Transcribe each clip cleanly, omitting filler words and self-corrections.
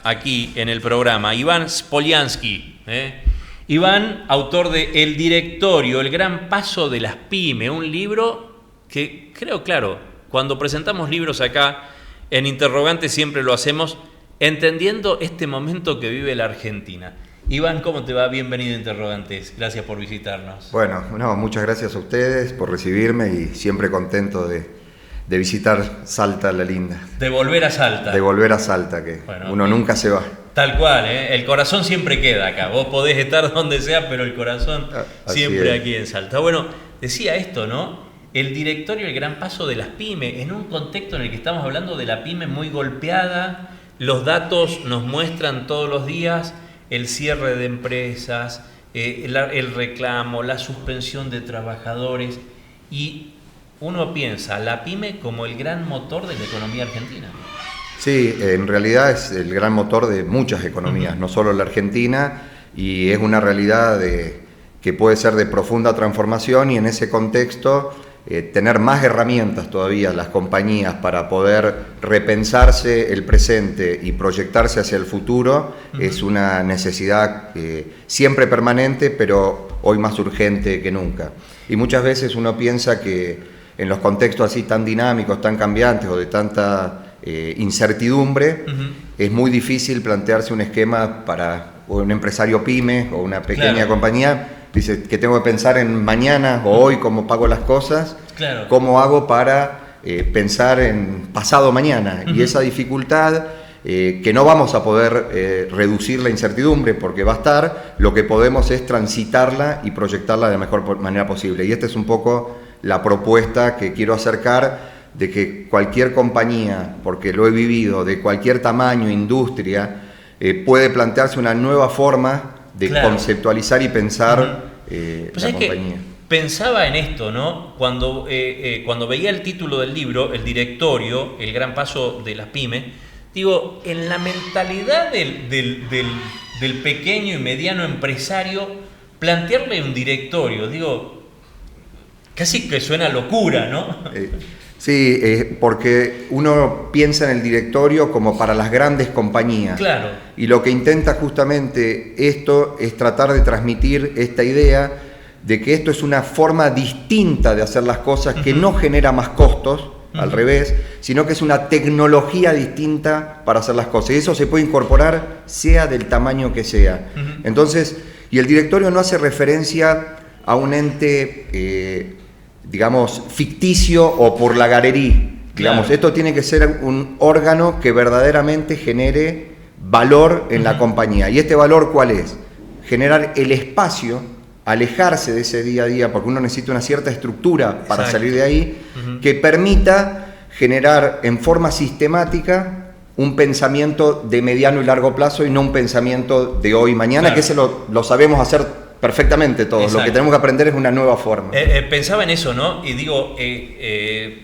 aquí en el programa, Iván Spoliansky. Iván, autor de El Directorio, el gran paso de las pymes, un libro que creo, claro, cuando presentamos libros acá en Interrogantes siempre lo hacemos entendiendo este momento que vive la Argentina. Iván, ¿cómo te va? Bienvenido a Interrogantes. Gracias por visitarnos. Bueno, muchas gracias a ustedes por recibirme y siempre contento de visitar Salta la linda. De volver a Salta. De volver a Salta, que bueno, uno nunca se va. Tal cual, el corazón siempre queda acá. Vos podés estar donde sea, pero el corazón siempre aquí en Salta. Bueno, decía esto, ¿no? El Directorio, el gran paso de las pymes, en un contexto en el que estamos hablando de la pyme muy golpeada. Los datos nos muestran todos los días el cierre de empresas, el reclamo, la suspensión de trabajadores, y uno piensa la pyme como el gran motor de la economía argentina. Sí, en realidad es el gran motor de muchas economías, no solo la Argentina, y es una realidad que puede ser de profunda transformación, y en ese contexto tener más herramientas todavía las compañías para poder repensarse el presente y proyectarse hacia el futuro es una necesidad siempre permanente, pero hoy más urgente que nunca. Y muchas veces uno piensa que en los contextos así tan dinámicos, tan cambiantes o de tanta incertidumbre, es muy difícil plantearse un esquema para un empresario pyme o una pequeña compañía. Dice que tengo que pensar en mañana o hoy cómo pago las cosas, cómo hago para pensar en pasado mañana. Y esa dificultad que no vamos a poder reducir la incertidumbre porque va a estar, lo que podemos es transitarla y proyectarla de la mejor manera posible. Y esta es un poco la propuesta que quiero acercar, de que cualquier compañía, porque lo he vivido, de cualquier tamaño, industria, puede plantearse una nueva forma de conceptualizar y pensar la compañía. Pensaba en esto, ¿no? Cuando veía el título del libro, El Directorio, el gran paso de las pymes, digo, en la mentalidad del pequeño y mediano empresario, plantearle un directorio, digo, casi que suena locura, ¿no? Sí, porque uno piensa en el directorio como para las grandes compañías. Claro. Y lo que intenta justamente esto es tratar de transmitir esta idea de que esto es una forma distinta de hacer las cosas, que no genera más costos, al revés, sino que es una tecnología distinta para hacer las cosas. Y eso se puede incorporar sea del tamaño que sea. Entonces, y el directorio no hace referencia a un ente digamos, ficticio o por la galería. Digamos, esto tiene que ser un órgano que verdaderamente genere valor en la compañía. ¿Y este valor cuál es? Generar el espacio, alejarse de ese día a día, porque uno necesita una cierta estructura para salir de ahí, que permita generar en forma sistemática un pensamiento de mediano y largo plazo y no un pensamiento de hoy y mañana, que ese lo sabemos hacer perfectamente todos. Exacto. Lo que tenemos que aprender es una nueva forma. Pensaba en eso, ¿no? Y digo,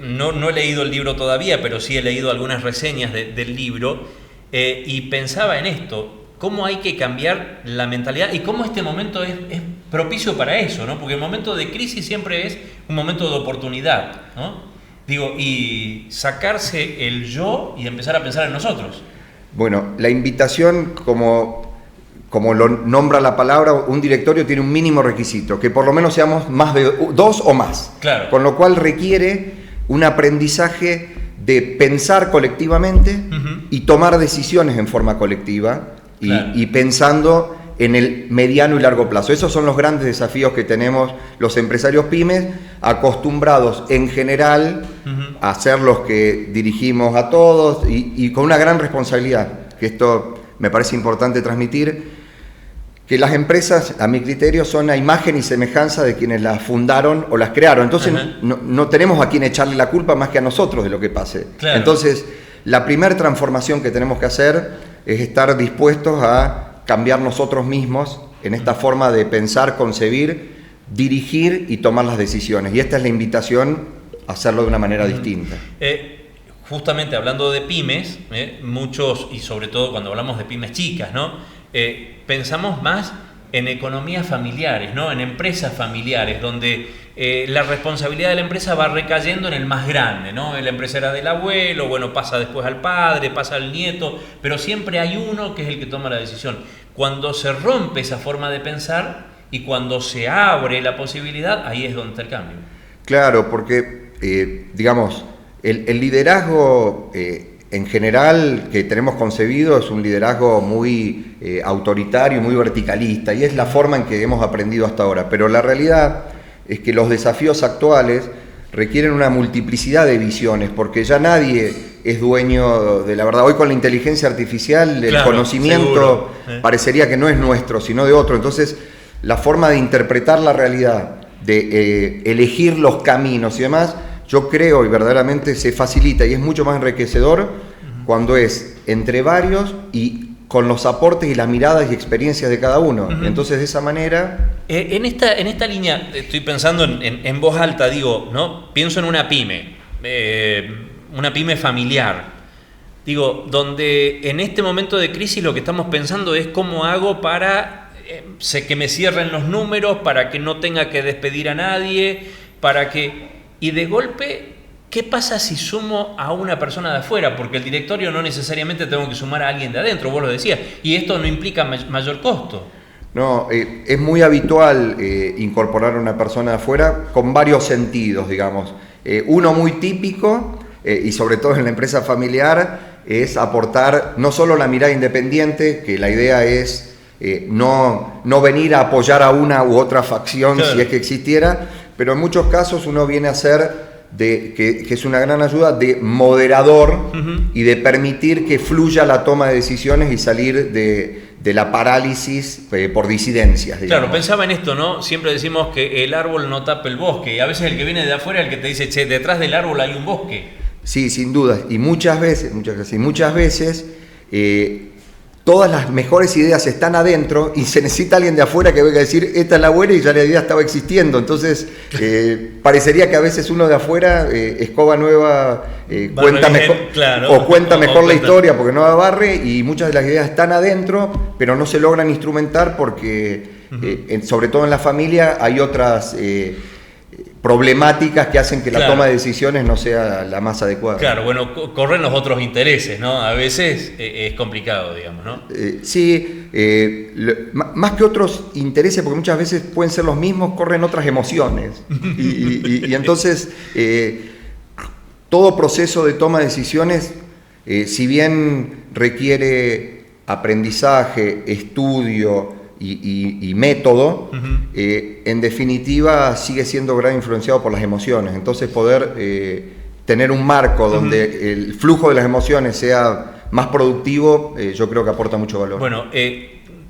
no he leído el libro todavía, pero sí he leído algunas reseñas del libro, y pensaba en esto, cómo hay que cambiar la mentalidad y cómo este momento es propicio para eso, ¿no? Porque el momento de crisis siempre es un momento de oportunidad, ¿no? Digo, y sacarse el yo y empezar a pensar en nosotros. Bueno, la invitación, como lo nombra la palabra, un directorio tiene un mínimo requisito, que por lo menos seamos más de 2 o más. Claro. Con lo cual requiere un aprendizaje de pensar colectivamente y tomar decisiones en forma colectiva y pensando en el mediano y largo plazo. Esos son los grandes desafíos que tenemos los empresarios pymes, acostumbrados en general a ser los que dirigimos a todos y con una gran responsabilidad, que esto me parece importante transmitir, que las empresas, a mi criterio, son a imagen y semejanza de quienes las fundaron o las crearon. Entonces no tenemos a quien echarle la culpa más que a nosotros de lo que pase. Claro. Entonces, la primera transformación que tenemos que hacer es estar dispuestos a cambiar nosotros mismos en esta forma de pensar, concebir, dirigir y tomar las decisiones. Y esta es la invitación a hacerlo de una manera distinta. Justamente hablando de pymes, muchos, y sobre todo cuando hablamos de pymes chicas, ¿no? Pensamos más en economías familiares, ¿no? En empresas familiares, donde la responsabilidad de la empresa va recayendo en el más grande, ¿no? La empresa era del abuelo, bueno, pasa después al padre, pasa al nieto, pero siempre hay uno que es el que toma la decisión. Cuando se rompe esa forma de pensar y cuando se abre la posibilidad, ahí es donde está el cambio. Claro, porque, digamos, el liderazgo en general que tenemos concebido es un liderazgo muy autoritario, muy verticalista, y es la forma en que hemos aprendido hasta ahora. Pero la realidad es que los desafíos actuales requieren una multiplicidad de visiones, porque ya nadie es dueño de la verdad. Hoy con la inteligencia artificial, el conocimiento parecería que no es nuestro, sino de otro. Entonces, la forma de interpretar la realidad, de elegir los caminos y demás, yo creo y verdaderamente se facilita y es mucho más enriquecedor cuando es entre varios y con los aportes y las miradas y experiencias de cada uno. Entonces, de esa manera... En esta línea, estoy pensando en voz alta, digo, ¿no? Pienso en una pyme familiar. Digo, donde en este momento de crisis lo que estamos pensando es cómo hago para que me cierren los números, para que no tenga que despedir a nadie, y de golpe, ¿qué pasa si sumo a una persona de afuera? Porque el directorio no necesariamente tengo que sumar a alguien de adentro, vos lo decías, y esto no implica mayor costo. No, es muy habitual incorporar a una persona de afuera con varios sentidos, digamos. Uno muy típico, y sobre todo en la empresa familiar, es aportar no solo la mirada independiente, que la idea es no venir a apoyar a una u otra facción, claro, si es que existiera, pero en muchos casos uno viene a ser, que es una gran ayuda, de moderador y de permitir que fluya la toma de decisiones y salir de la parálisis por disidencias, digamos. Claro, pensaba en esto, ¿no? Siempre decimos que el árbol no tapa el bosque, y a veces el que viene de afuera es el que te dice, che, detrás del árbol hay un bosque. Sí, sin duda, y muchas veces todas las mejores ideas están adentro y se necesita alguien de afuera que venga a decir, esta es la buena, y ya la idea estaba existiendo. Entonces, parecería que a veces uno de afuera, escoba nueva, cuenta mejor, claro, o cuenta mejor la historia porque no la barre, y muchas de las ideas están adentro, pero no se logran instrumentar porque, sobre todo en la familia, hay otras problemáticas que hacen que la toma de decisiones no sea la más adecuada. Claro, bueno, corren los otros intereses, ¿no? A veces es complicado, digamos, ¿no? Sí, más que otros intereses, porque muchas veces pueden ser los mismos, corren otras emociones. Y entonces, todo proceso de toma de decisiones, si bien requiere aprendizaje, estudio y método, en definitiva sigue siendo gran influenciado por las emociones. Entonces poder tener un marco donde el flujo de las emociones sea más productivo, yo creo que aporta mucho valor. Bueno,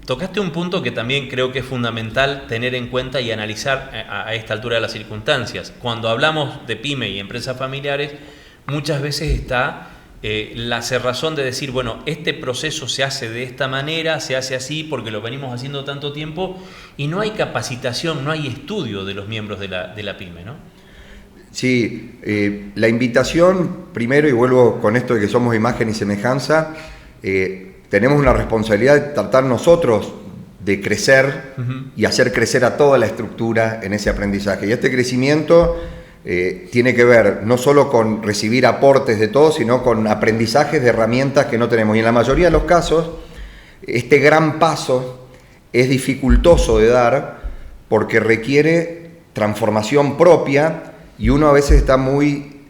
tocaste un punto que también creo que es fundamental tener en cuenta y analizar a esta altura de las circunstancias. Cuando hablamos de pyme y empresas familiares, muchas veces está la cerrazón de decir, bueno, este proceso se hace de esta manera, se hace así porque lo venimos haciendo tanto tiempo, y no hay capacitación, no hay estudio de los miembros de la pyme, ¿no? Sí, la invitación, primero, y vuelvo con esto de que somos imagen y semejanza, tenemos una responsabilidad de tratar nosotros de crecer y hacer crecer a toda la estructura en ese aprendizaje. Y este crecimiento tiene que ver no solo con recibir aportes de todos, sino con aprendizajes de herramientas que no tenemos. Y en la mayoría de los casos, este gran paso es dificultoso de dar porque requiere transformación propia, y uno a veces está muy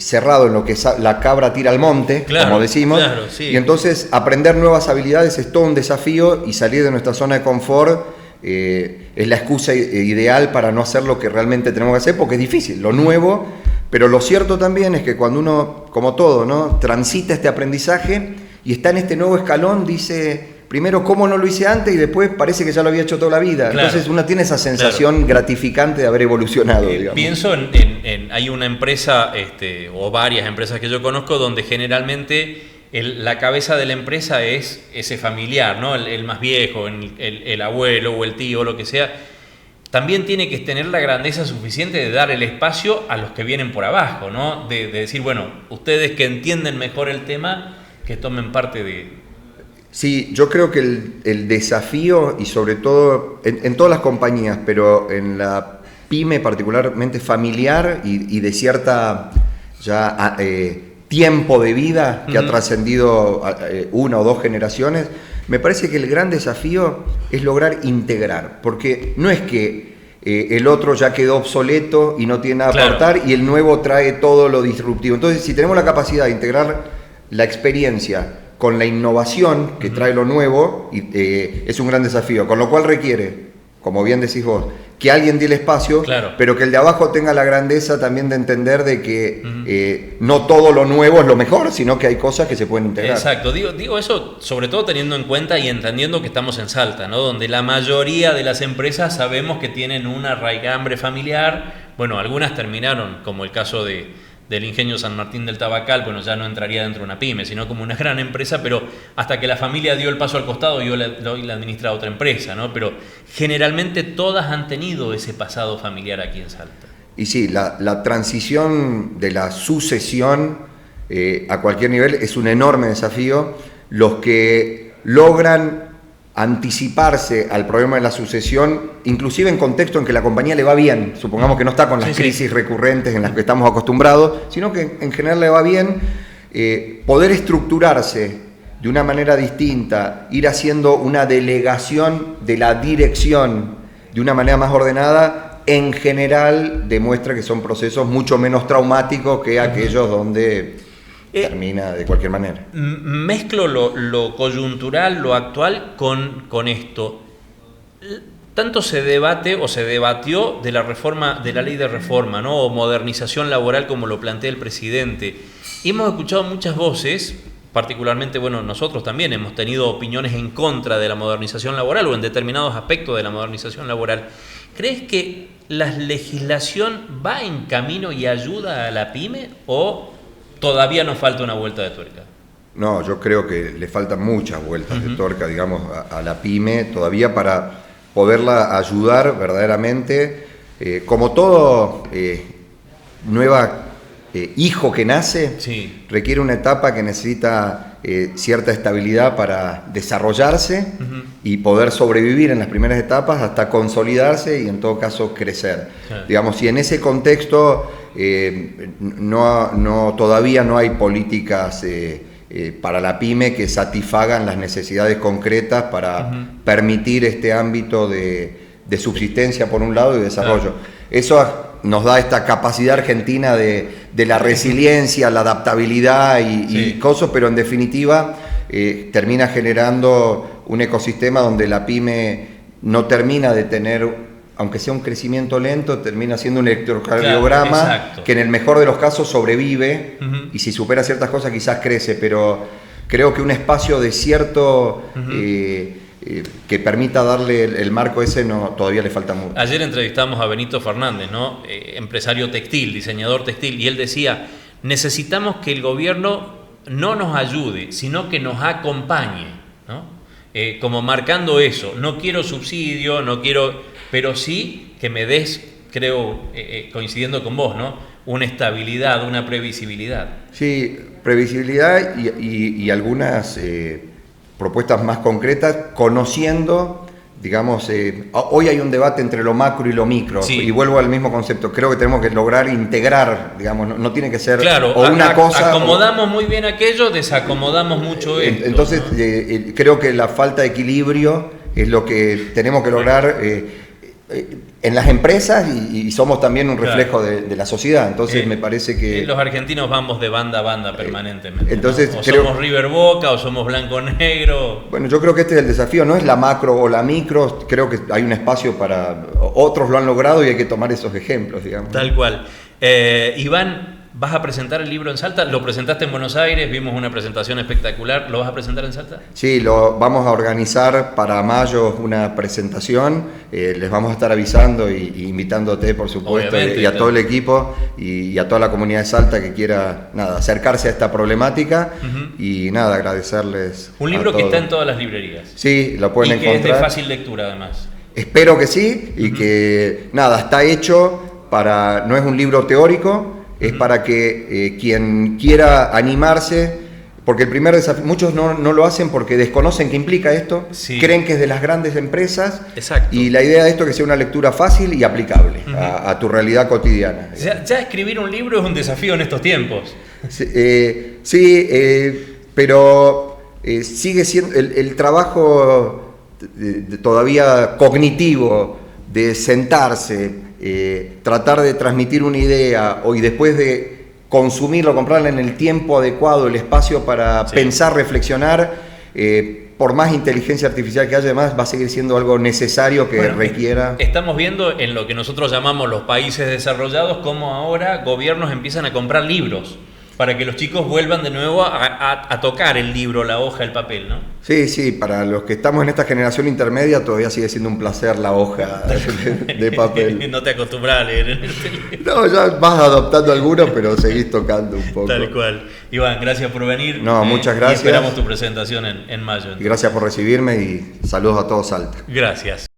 cerrado en lo que la cabra tira al monte, claro, como decimos, claro, sí. Y entonces aprender nuevas habilidades es todo un desafío, y salir de nuestra zona de confort es la excusa ideal para no hacer lo que realmente tenemos que hacer, porque es difícil, lo nuevo. Pero lo cierto también es que cuando uno, como todo, ¿no?, transita este aprendizaje y está en este nuevo escalón, dice, primero, ¿cómo no lo hice antes? Y después parece que ya lo había hecho toda la vida. Claro. Entonces uno tiene esa sensación gratificante de haber evolucionado, digamos. Pienso hay una empresa, o varias empresas que yo conozco, donde generalmente la cabeza de la empresa es ese familiar, ¿no? El más viejo, el abuelo o el tío, lo que sea. También tiene que tener la grandeza suficiente de dar el espacio a los que vienen por abajo, ¿no? De decir, bueno, ustedes que entienden mejor el tema, que tomen parte de... Sí, yo creo que el desafío, y sobre todo en todas las compañías, pero en la pyme particularmente familiar y de cierta ya tiempo de vida que ha trascendido una o dos generaciones, me parece que el gran desafío es lograr integrar, porque no es que el otro ya quedó obsoleto y no tiene nada que aportar y el nuevo trae todo lo disruptivo. Entonces, si tenemos la capacidad de integrar la experiencia con la innovación que trae lo nuevo, es un gran desafío, con lo cual requiere, como bien decís vos, que alguien dé el espacio, pero que el de abajo tenga la grandeza también de entender de que no todo lo nuevo es lo mejor, sino que hay cosas que se pueden integrar. Exacto, digo eso sobre todo teniendo en cuenta y entendiendo que estamos en Salta, ¿no? Donde la mayoría de las empresas sabemos que tienen una raigambre familiar. Bueno, algunas terminaron, como el caso del Ingenio San Martín del Tabacal, bueno, ya no entraría dentro de una pyme, sino como una gran empresa, pero hasta que la familia dio el paso al costado y hoy la administra otra empresa, ¿no? Pero generalmente todas han tenido ese pasado familiar aquí en Salta. Y sí, la transición de la sucesión a cualquier nivel es un enorme desafío. Los que logran anticiparse al problema de la sucesión, inclusive en contexto en que la compañía le va bien, supongamos que no está con las crisis recurrentes en las que estamos acostumbrados, sino que en general le va bien, poder estructurarse de una manera distinta, ir haciendo una delegación de la dirección de una manera más ordenada, en general demuestra que son procesos mucho menos traumáticos que aquellos donde termina de cualquier manera. Mezclo lo coyuntural, lo actual con esto. Tanto se debate o se debatió de la reforma, de la ley de reforma, ¿no? O modernización laboral, como lo plantea el presidente. Hemos escuchado muchas voces, particularmente, bueno, nosotros también hemos tenido opiniones en contra de la modernización laboral o en determinados aspectos de la modernización laboral. ¿Crees que la legislación va en camino y ayuda a la pyme o todavía nos falta una vuelta de tuerca? No, yo creo que le faltan muchas vueltas de tuerca, digamos, a la pyme todavía para poderla ayudar verdaderamente. Como todo hijo que nace, requiere una etapa que necesita cierta estabilidad para desarrollarse y poder sobrevivir en las primeras etapas hasta consolidarse y en todo caso crecer. Digamos, si en ese contexto todavía no hay políticas para la pyme que satisfagan las necesidades concretas para permitir este ámbito de subsistencia por un lado y desarrollo. Eso nos da esta capacidad argentina de la resiliencia, la adaptabilidad y cosas, pero en definitiva termina generando un ecosistema donde la pyme no termina de tener, aunque sea un crecimiento lento, termina siendo un electrocardiograma que en el mejor de los casos sobrevive y si supera ciertas cosas quizás crece, pero creo que un espacio de cierto que permita darle el marco ese todavía le falta mucho. Ayer entrevistamos a Benito Fernández, ¿no? Empresario textil, diseñador textil, y él decía, necesitamos que el gobierno no nos ayude, sino que nos acompañe, ¿no? Como marcando eso, no quiero subsidio, no quiero, pero sí que me des, creo, coincidiendo con vos, ¿no? Una estabilidad, una previsibilidad. Sí, previsibilidad y algunas propuestas más concretas, conociendo, digamos, hoy hay un debate entre lo macro y lo micro, y vuelvo al mismo concepto, creo que tenemos que lograr integrar, digamos, no tiene que ser una cosa... Acomodamos muy bien aquello, desacomodamos mucho esto. Entonces, ¿no? Creo que la falta de equilibrio es lo que tenemos que lograr en las empresas y somos también un reflejo de la sociedad, entonces me parece que... Los argentinos vamos de banda a banda permanentemente, entonces, ¿no? O somos River Boca o somos blanco negro. Bueno, yo creo que este es el desafío, no es la macro o la micro, creo que hay un espacio para... Otros lo han logrado y hay que tomar esos ejemplos, digamos. Tal cual. Iván, ¿vas a presentar el libro en Salta? Lo presentaste en Buenos Aires, vimos una presentación espectacular. ¿Lo vas a presentar en Salta? Sí, lo vamos a organizar para mayo una presentación. Les vamos a estar avisando y invitándote, por supuesto, y a todo el equipo y a toda la comunidad de Salta que quiera acercarse a esta problemática. Y agradecerles. Un libro que está en todas las librerías. Sí, lo pueden encontrar. Y que es de fácil lectura, además. Espero que sí, y que está hecho para... No es un libro teórico, es para que quien quiera animarse, Porque el primer desafío, muchos no lo hacen porque desconocen qué implica esto, Sí. creen que es de las grandes empresas. Exacto. Y la idea de esto es que sea una lectura fácil y aplicable a tu realidad cotidiana. Ya escribir un libro es un desafío en estos tiempos. Pero sigue siendo el trabajo todavía cognitivo de sentarse, tratar de transmitir una idea y después de consumirlo, comprarla en el tiempo adecuado, el espacio para pensar, reflexionar, por más inteligencia artificial que haya, además va a seguir siendo algo necesario que requiera... Estamos viendo en lo que nosotros llamamos los países desarrollados cómo ahora gobiernos empiezan a comprar libros para que los chicos vuelvan de nuevo a tocar el libro, la hoja, el papel, ¿no? Sí, para los que estamos en esta generación intermedia todavía sigue siendo un placer la hoja de papel. No te acostumbras a leer en el teléfono. No, ya vas adoptando algunos, pero seguís tocando un poco. Tal cual. Iván, gracias por venir. No, muchas gracias. Y esperamos tu presentación en mayo. Y gracias por recibirme y saludos a todos Salta. Gracias.